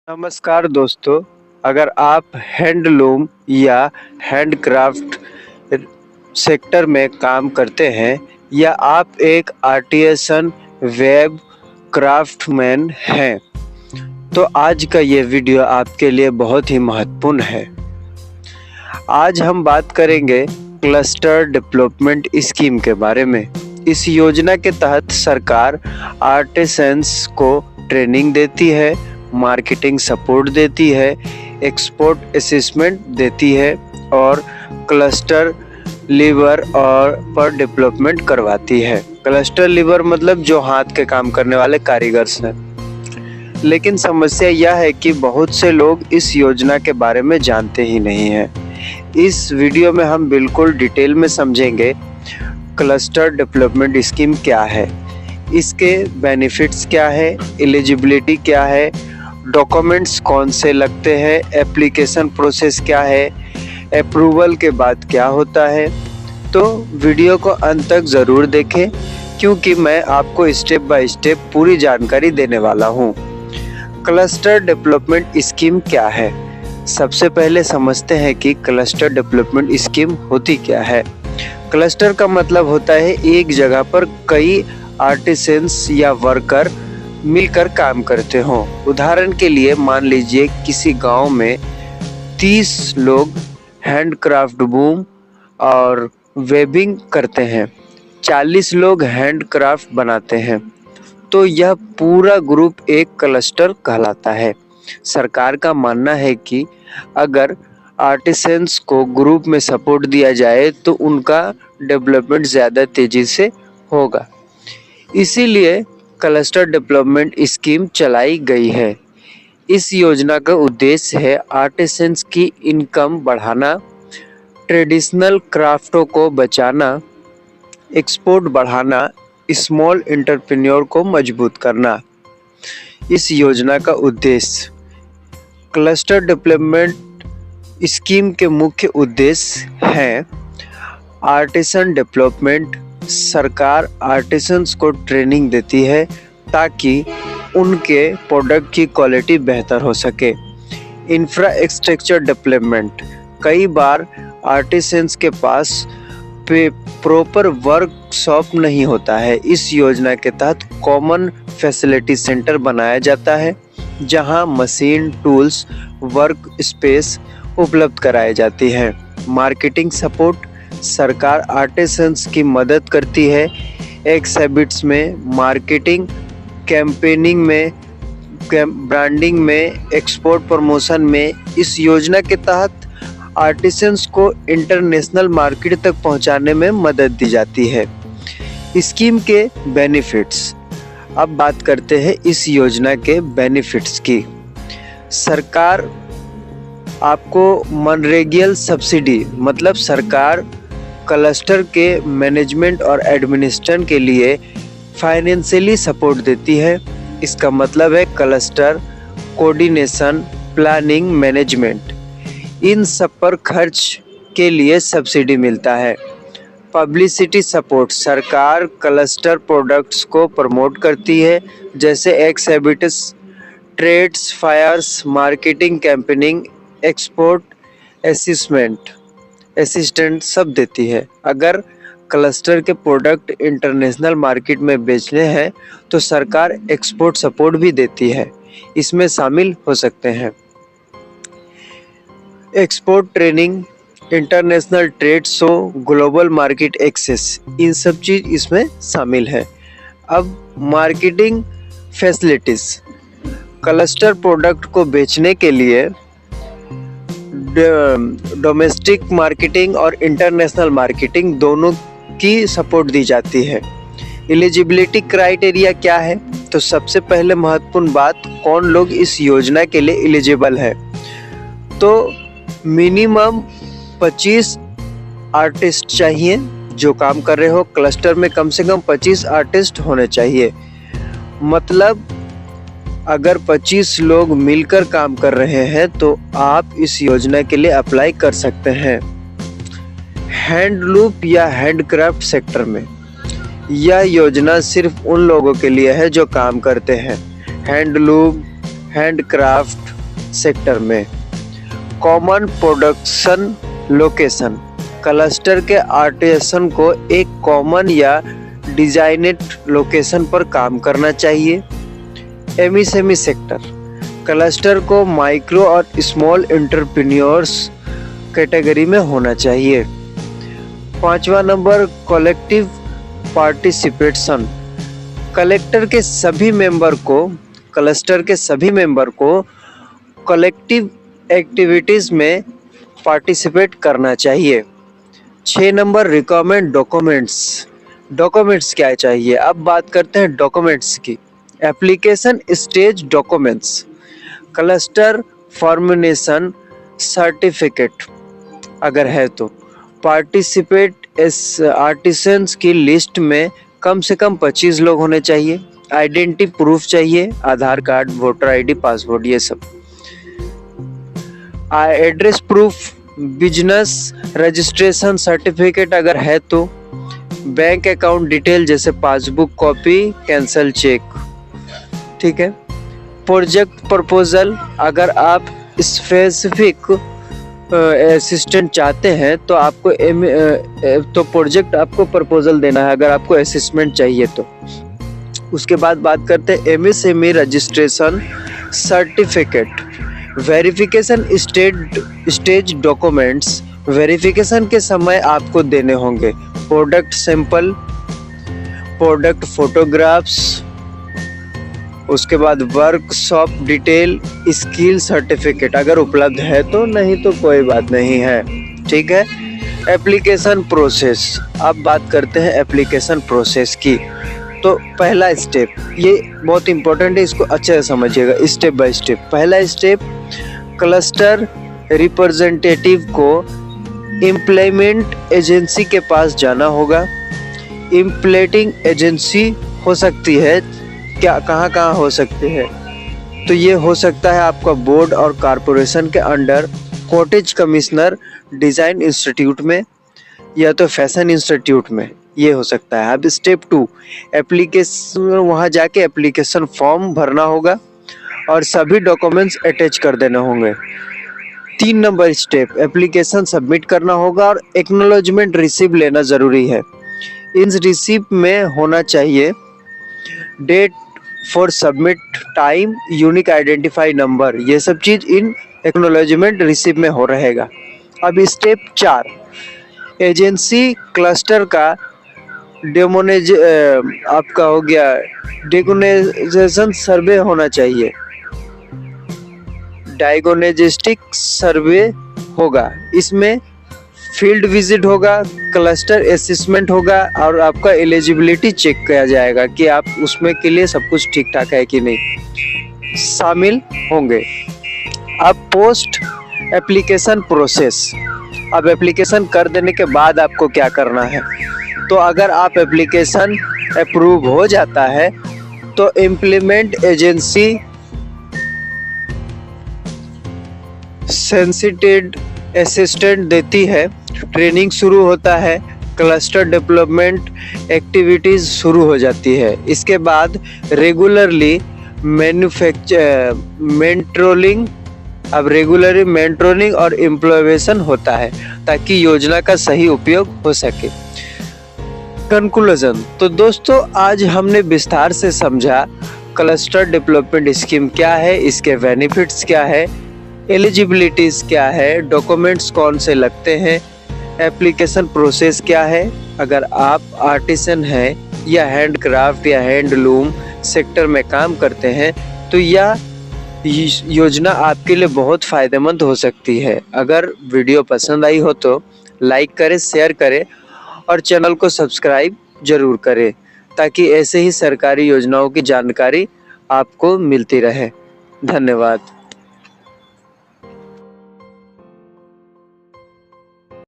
नमस्कार दोस्तों, अगर आप हैंडलूम या हैंडक्राफ्ट सेक्टर में काम करते हैं या आप एक आर्टिसन वेब क्राफ्टमैन हैं, तो आज का ये वीडियो आपके लिए बहुत ही महत्वपूर्ण है। आज हम बात करेंगे क्लस्टर डेवलपमेंट स्कीम के बारे में। इस योजना के तहत सरकार आर्टिसंस को ट्रेनिंग देती है, मार्केटिंग सपोर्ट देती है, एक्सपोर्ट असेसमेंट देती है और क्लस्टर लीवर और पर डेवलपमेंट करवाती है। क्लस्टर लीवर मतलब जो हाथ के काम करने वाले कारीगर्स हैं। लेकिन समस्या यह है कि बहुत से लोग इस योजना के बारे में जानते ही नहीं हैं। इस वीडियो में हम बिल्कुल डिटेल में समझेंगे क्लस्टर डेवलपमेंट स्कीम क्या है, इसके बेनिफिट्स क्या है, एलिजिबिलिटी क्या है, डॉक्यूमेंट्स कौन से लगते हैं, एप्लीकेशन प्रोसेस क्या है, अप्रूवल के बाद क्या होता है। तो वीडियो को अंत तक ज़रूर देखें क्योंकि मैं आपको स्टेप बाय स्टेप पूरी जानकारी देने वाला हूँ। क्लस्टर डेवलपमेंट स्कीम क्या है? सबसे पहले समझते हैं कि क्लस्टर डेवलपमेंट स्कीम होती क्या है। क्लस्टर का मतलब होता है एक जगह पर कई आर्टिसंस या वर्कर मिलकर काम करते हों। उदाहरण के लिए मान लीजिए किसी गांव में 30 लोग हैंडक्राफ्ट बूम और वेबिंग करते हैं, 40 लोग हैंडक्राफ्ट बनाते हैं, तो यह पूरा ग्रुप एक क्लस्टर कहलाता है। सरकार का मानना है कि अगर आर्टिसंस को ग्रुप में सपोर्ट दिया जाए तो उनका डेवलपमेंट ज़्यादा तेज़ी से होगा। इसीलिए क्लस्टर डेवलपमेंट स्कीम चलाई गई है। इस योजना का उद्देश्य है आर्टिसंस की इनकम बढ़ाना, ट्रेडिशनल क्राफ्टों को बचाना, एक्सपोर्ट बढ़ाना, स्मॉल एंटरप्रेन्योर को मजबूत करना। इस योजना का उद्देश्य क्लस्टर डेवलपमेंट स्कीम के मुख्य उद्देश्य हैं आर्टिसन डेवलपमेंट। सरकार आर्टिसंस को ट्रेनिंग देती है ताकि उनके प्रोडक्ट की क्वालिटी बेहतर हो सके। इंफ्रास्ट्रक्चर डेवलपमेंट, कई बार आर्टिसंस के पास प्रॉपर वर्कशॉप नहीं होता है। इस योजना के तहत कॉमन फैसिलिटी सेंटर बनाया जाता है जहां मशीन, टूल्स, वर्क स्पेस उपलब्ध कराई जाती है। मार्केटिंग सपोर्ट, सरकार आर्टिसंस की मदद करती है एक्सहिबिट्स में, मार्केटिंग, कैंपेनिंग में, ब्रांडिंग में, एक्सपोर्ट प्रमोशन में। इस योजना के तहत आर्टिसंस को इंटरनेशनल मार्केट तक पहुंचाने में मदद दी जाती है। स्कीम के बेनिफिट्स, अब बात करते हैं इस योजना के बेनिफिट्स की। सरकार आपको मनरेगियल सब्सिडी मतलब सरकार क्लस्टर के मैनेजमेंट और एडमिनिस्ट्रेशन के लिए फाइनेंशियली सपोर्ट देती है। इसका मतलब है क्लस्टर कोऑर्डिनेशन, प्लानिंग, मैनेजमेंट, इन सब पर खर्च के लिए सब्सिडी मिलता है। पब्लिसिटी सपोर्ट, सरकार क्लस्टर प्रोडक्ट्स को प्रमोट करती है जैसे exhibits, trades fairs, marketing, campaigning, export assistant सब देती है। अगर क्लस्टर के प्रोडक्ट इंटरनेशनल मार्केट में बेचने हैं तो सरकार एक्सपोर्ट सपोर्ट भी देती है, इसमें शामिल हो सकते हैं। Export training, international trade show, global market access, इन सब चीज़ इसमें शामिल है। अब मार्केटिंग फैसिलिटीज़, क्लस्टर प्रोडक्ट को बेचने के लिए डोमेस्टिक मार्केटिंग और इंटरनेशनल मार्केटिंग दोनों की सपोर्ट दी जाती है। एलिजिबिलिटी क्राइटेरिया क्या है? तो सबसे पहले महत्वपूर्ण बात, कौन लोग इस योजना के लिए एलिजिबल है। तो मिनिमम 25 आर्टिस्ट चाहिए जो काम कर रहे हो। क्लस्टर में कम से कम 25 आर्टिस्ट होने चाहिए। मतलब अगर 25 लोग मिलकर काम कर रहे हैं तो आप इस योजना के लिए अप्लाई कर सकते हैं। हैंडलूम या हैंडक्राफ्ट सेक्टर में यह योजना सिर्फ उन लोगों के लिए है जो काम करते हैं। हैंडलूम, हैंडक्राफ्ट, सेक्टर में। कॉमन प्रोडक्शन लोकेशन, क्लस्टर के आर्टिसन को एक कॉमन या डिजाइनेड लोकेशन पर काम करना चाहिए। एमएसएमई सेक्टर, क्लस्टर को माइक्रो और स्मॉल एंटरप्रेन्योर्स कैटेगरी में होना चाहिए। 5वां नंबर, कलेक्टिव पार्टिसिपेशन, क्लस्टर के सभी मेंबर को कलेक्टिव एक्टिविटीज में पार्टिसिपेट करना चाहिए। 6 नंबर, रिक्वायरमेंट डॉक्यूमेंट्स क्या चाहिए। अब बात करते हैं डॉक्यूमेंट्स की। Application stage documents, cluster formation certificate अगर है तो, पार्टिसिपेट आर्टिसंस की लिस्ट में कम से कम 25 लोग होने चाहिए। आइडेंटिटी प्रूफ चाहिए, आधार कार्ड, वोटर आईडी, पासपोर्ट, ये सब। Address proof, business registration certificate अगर है तो, बैंक अकाउंट डिटेल जैसे पासबुक कॉपी, कैंसल चेक, ठीक है। प्रोजेक्ट प्रपोजल, अगर आप स्पेसिफिक असिस्टेंट चाहते हैं तो आपको तो प्रोजेक्ट आपको प्रपोजल देना है अगर आपको असिस्टेंट चाहिए तो। उसके बाद बात करते हैं MSME registration certificate. Verification stage documents, verification के समय आपको देने होंगे प्रोडक्ट सैंपल, प्रोडक्ट फोटोग्राफ्स, उसके बाद वर्कशॉप डिटेल, स्किल सर्टिफिकेट अगर उपलब्ध है तो, नहीं तो कोई बात नहीं है, ठीक है। एप्लीकेशन प्रोसेस, अब बात करते हैं एप्लीकेशन प्रोसेस की। तो पहला स्टेप, ये बहुत इंपॉर्टेंट है, इसको अच्छे से समझिएगा स्टेप बाय स्टेप। पहला स्टेप, क्लस्टर रिप्रेजेंटेटिव को इम्प्लीमेंट एजेंसी के पास जाना होगा। इम्प्लीमेंटिंग एजेंसी हो सकती है क्या, कहाँ हो सकते हैं, तो ये हो सकता है आपका बोर्ड और कॉरपोरेशन के under, cottage commissioner design institute में या तो फैशन इंस्टीट्यूट में, ये हो सकता है। अब स्टेप 2, एप्लीकेशन, वहाँ जाके एप्लीकेशन फॉर्म भरना होगा और सभी डॉक्यूमेंट्स अटैच कर देने होंगे। 3 नंबर स्टेप, एप्लीकेशन सबमिट करना होगा और एक्नॉलेजमेंट रिसीव लेना ज़रूरी है। इन रिसीव में होना चाहिए date for submit, time, unique identify number, ये सब चीज़ इन एक्नॉलेजमेंट रिसीव में हो रहेगा। अब स्टेप 4, एजेंसी क्लस्टर का आपका हो गया डायग्नोस्टिक सर्वे होना चाहिए, डायग्नोस्टिक सर्वे होगा। इसमें फील्ड विजिट होगा, क्लस्टर असेसमेंट होगा और आपका एलिजिबिलिटी चेक किया जाएगा कि आप उसमें के लिए सब कुछ ठीक ठाक है कि नहीं, शामिल होंगे। अब पोस्ट एप्लीकेशन प्रोसेस, अब एप्लीकेशन कर देने के बाद आपको क्या करना है, तो अगर आप एप्लीकेशन अप्रूव हो जाता है तो इम्प्लीमेंट एजेंसी सेंसिटिव असिस्टेंट देती है, ट्रेनिंग शुरू होता है, क्लस्टर डेवलपमेंट एक्टिविटीज़ शुरू हो जाती है। इसके बाद रेगुलरली मेंटरिंग और इम्प्लीमेंटेशन होता है ताकि योजना का सही उपयोग हो सके। कंक्लूजन, तो दोस्तों आज हमने विस्तार से समझा क्लस्टर डेवलपमेंट स्कीम क्या है, इसके बेनिफिट्स क्या है, एलिजिबिलिटीज़ क्या है, डॉक्यूमेंट्स कौन से लगते हैं, एप्लीकेशन प्रोसेस क्या है। अगर आप आर्टिसन हैं या हैंडक्राफ्ट या हैंडलूम सेक्टर में काम करते हैं तो यह योजना आपके लिए बहुत फ़ायदेमंद हो सकती है। अगर वीडियो पसंद आई हो तो लाइक करें, शेयर करें और चैनल को सब्सक्राइब जरूर करें ताकि ऐसे ही सरकारी योजनाओं की जानकारी आपको मिलती रहे। धन्यवाद।